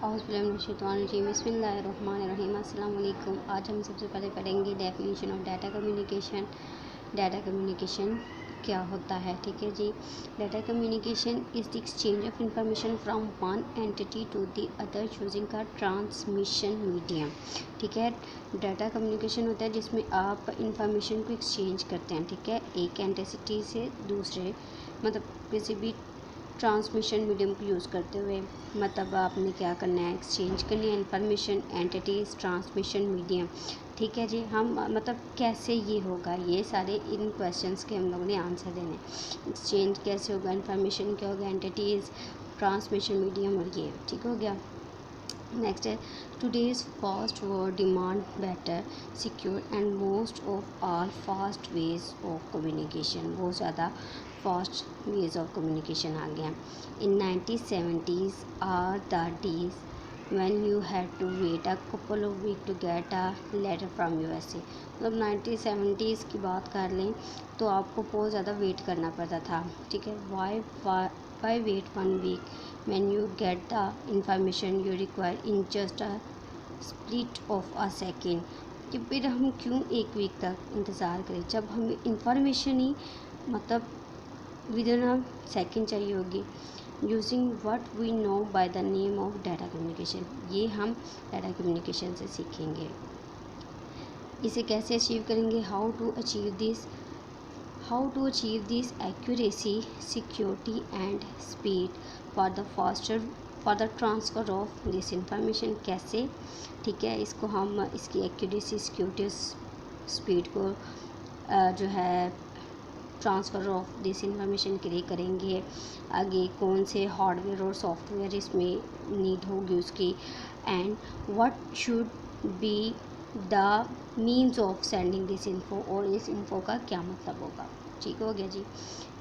औज़ुबिल्लाहिमिनश्शैतानिर्रजीम बिस्मिल्लाहिर्रहमानिर्रहीम अस्सलाम वालेकुम। आज हम सबसे पहले पढ़ेंगे definition of data communication. Data communication क्या होता है, ठीक है जी। Data communication is the exchange of information from one entity to the other using a transmission medium, ठीक है। डाटा कम्युनिकेशन होता है जिसमें आप इंफॉर्मेशन को एक्सचेंज करते हैं, ठीक है, एक एंटिटी से दूसरे, मतलब किसी भी ट्रांसमिशन मीडियम को यूज़ करते हुए। मतलब आपने क्या करना है, एक्सचेंज करनी है इंफॉर्मेशन, एंटिटीज़, ट्रांसमिशन मीडियम, ठीक है जी। हम मतलब कैसे ये होगा, ये सारे इन क्वेश्चंस के हम लोगों ने आंसर देने। एक्सचेंज कैसे होगा, इंफॉर्मेशन क्या होगा, एंटिटीज़, ट्रांसमिशन मीडियम, और ये ठीक हो गया। नेक्स्ट है today's fast world demand better, secure and most of all fast ways of communication. बहुत ज़्यादा फास्ट वेज ऑफ कम्युनिकेशन आ गया। In 1970s are the days when you had to wait a couple of week to get a letter from USA। मतलब 1970s की बात कर लें तो आपको बहुत ज़्यादा वेट करना पड़ता था, ठीक है। Why wait 1 week when you get the information you require in just a split of a second। कि फिर हम क्यों 1 वीक तक इंतज़ार करें जब हमें इंफॉर्मेशन ही मतलब विद इन अ सेकेंड चाहिए होगी। Using what we know by the name of data communication, ये हम डाटा कम्युनिकेशन से सीखेंगे। इसे कैसे अचीव करेंगे, how to achieve this accuracy, security and speed for the transfer of this information. कैसे, ठीक है, इसको हम इसकी एक्यूरेसी, सिक्योरिटी, स्पीड को जो है ट्रांसफ़र ऑफ दिस इंफॉर्मेशन के लिए करेंगे। आगे कौन से हार्डवेयर और सॉफ्टवेयर इसमें नीड होगी उसकी, and what should be the means of sending this info, और इस इन्फो का क्या मतलब होगा, ठीक हो गया जी।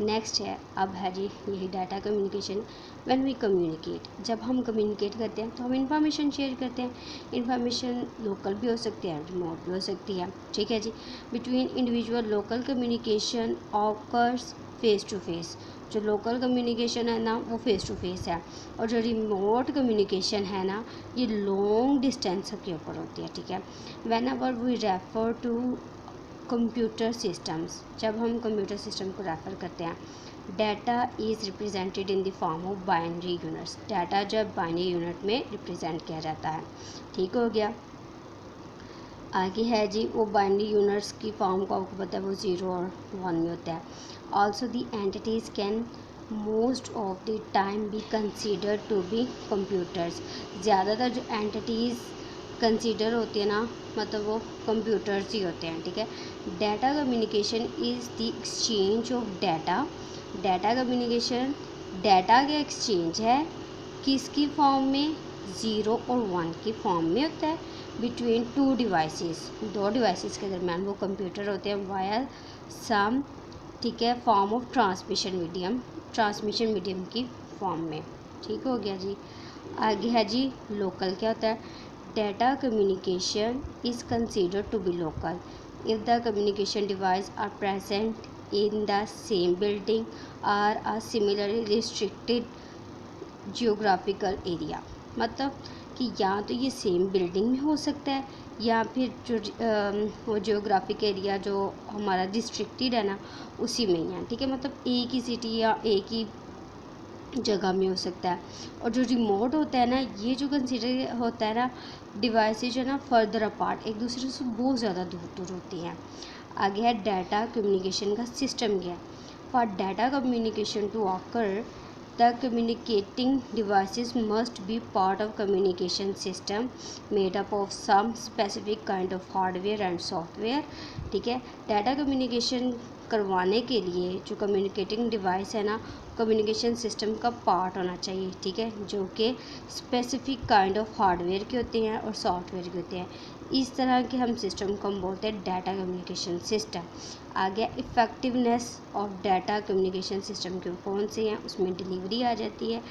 नेक्स्ट है, अब है जी यही data communication. When we communicate, जब हम कम्युनिकेट करते हैं तो हम इंफॉर्मेशन शेयर करते हैं। इंफॉर्मेशन लोकल भी हो सकती है, रिमोट भी हो सकती है, ठीक है जी। Between individual local communication occurs face to face. जो लोकल कम्युनिकेशन है ना वो फेस टू फेस है, और जो रिमोट कम्युनिकेशन है ना ये लॉन्ग डिस्टेंस के ऊपर होती है, ठीक है। Whenever we refer to computer systems, जब हम कंप्यूटर सिस्टम को रेफ़र करते हैं, data is represented in the form of binary units. Data जब बाइनरी यूनिट में रिप्रेजेंट किया जाता है, ठीक हो गया। आगे है जी वो बाइनरी यूनिट्स की फॉर्म को आपको पता है वो 0 और 1 में होता है। Also the entities can most of the time be considered to be computers. ज़्यादातर जो एंटिटीज़ कंसीडर होती है ना मतलब वो कंप्यूटर्स ही होते हैं, ठीक है। Data communication is the exchange of data. Data communication data का एक्सचेंज है, किसकी फॉर्म में, 0 और 1 की फॉर्म में होता है, बिटवीन टू डिवाइसेस, दो डिवाइसेस के दरमियान, वो कंप्यूटर होते हैं, वाया सम, ठीक है, फॉर्म ऑफ ट्रांसमिशन मीडियम की फॉर्म में, ठीक हो गया जी। आगे है जी लोकल क्या होता है। Data communication is considered to be local if the communication device are present in the same building or a similarly restricted geographical area. मतलब कि या तो ये सेम बिल्डिंग में हो सकता है या फिर जो वो जियोग्राफिक एरिया जो हमारा रिस्ट्रिक्टेड है ना उसी में ही है, ठीक है। मतलब एक ही सिटी या एक ही जगह में हो सकता है। और जो रिमोट होता है ना ये जो कंसिडर होता है ना डिवाइसेज जो है ना फर्दर अपार्ट, एक दूसरे से बहुत ज़्यादा दूर दूर होती हैं। आगे है डाटा कम्युनिकेशन का सिस्टम क्या है। For data communication to occur the communicating devices must be part of communication system made up of some specific kind of hardware and software, ठीक है। डाटा कम्युनिकेशन करवाने के लिए जो कम्युनिकेटिंग डिवाइस है ना कम्युनिकेशन सिस्टम का पार्ट होना चाहिए, ठीक है, जो कि स्पेसिफिक काइंड ऑफ हार्डवेयर के होते हैं और सॉफ्टवेयर के होते हैं। इस तरह के हम सिस्टम को हम बोलते हैं डाटा कम्युनिकेशन सिस्टम। आ गया effectiveness of data communication system के कौन से हैं, उसमें डिलीवरी आ जाती है,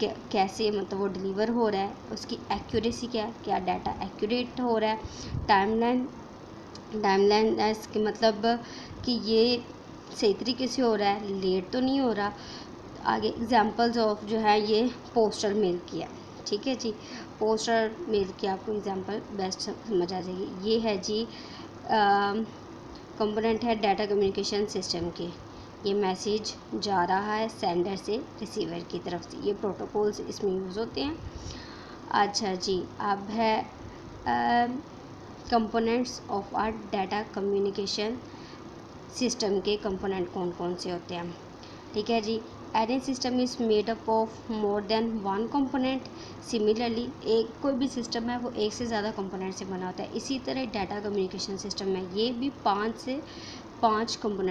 कैसे मतलब वो डिलीवर हो रहा है, उसकी एक्यूरेसी क्या डाटा एक्यूरेट हो रहा है, टाइमलाइन के मतलब कि ये सही तरीके से हो रहा है, लेट तो नहीं हो रहा। आगे एग्जांपल्स ऑफ जो है ये पोस्टल मेल की है, ठीक है जी। पोस्टर मेल की आपको एग्जांपल बेस्ट समझ आ जाएगी। ये है जी कंपोनेंट है डाटा कम्युनिकेशन सिस्टम के। ये मैसेज जा रहा है सेंडर से रिसीवर की तरफ से, ये प्रोटोकॉल्स इसमें यूज़ होते हैं। अच्छा जी, अब है components of our data communication system के कंपोनेंट कौन कौन से होते हैं। ठीक है जी। Any system is made up of more than one component. Similarly एक कोई भी सिस्टम है वो एक से ज़्यादा कंपोनेंट से बना होता है। इसी तरह डाटा कम्युनिकेशन सिस्टम है, ये भी 5 से 5 कंपोनेंट